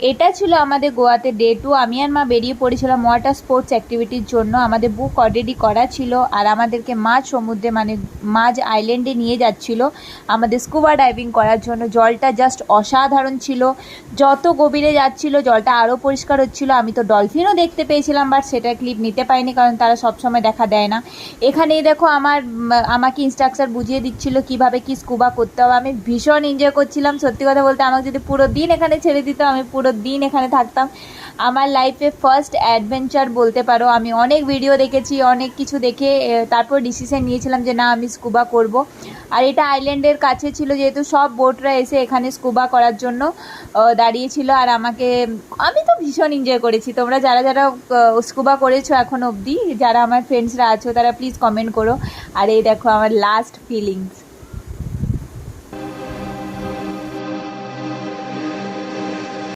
এটা ছিল আমাদের গোয়াতে ডে 2। আমি আর মা বেরিয়ে পড়েছিলাম ওয়াটার স্পোর্টস অ্যাক্টিভিটির জন্য। আমাদের বুক অলরেডি করা ছিল, আর আমাদেরকে মাঝ সমুদ্রে মানে মাঝ আইল্যান্ডে নিয়ে যাচ্ছিল আমাদের স্কুবা ডাইভিং করার জন্য। জলটা জাস্ট অসাধারণ ছিল, যত গভীরে যাচ্ছিল জলটা আরও পরিষ্কার হচ্ছিল। আমি তো ডলফিনও দেখতে পেয়েছিলাম, বাট সেটা ক্লিপ নিতে পারিনি কারণ তারা সবসময় দেখা দেয় না। এখানেই দেখো আমাকে ইনস্ট্রাকচার বুঝিয়ে দিচ্ছিল কিভাবে কি স্কুবা করতে হবে। আমি ভীষণ এনজয় করছিলাম। সত্যি কথা বলতে আমাকে যদি পুরো দিন এখানে ছেড়ে দিত আমি পুরো দিন এখানে থাকতাম। আমার লাইফে ফার্স্ট অ্যাডভেঞ্চার বলতে পারো। আমি অনেক ভিডিও দেখেছি, অনেক কিছু দেখে তারপর ডিসিশন নিয়েছিলাম যে না আমি স্কুবা করব। আর এটা আইল্যান্ডের কাছে ছিল, যেহেতু সব বোটরা এসে এখানে স্কুবা করার জন্য দাঁড়িয়েছিল। আর আমি তো ভীষণ এনজয় করেছি। তোমরা যারা যারা স্কুবা করেছো এখন অবধি, যারা আমার ফ্রেন্ডসরা আছো তারা প্লিজ কমেন্ট করো। আর এই দেখো আমার লাস্ট ফিলিংস।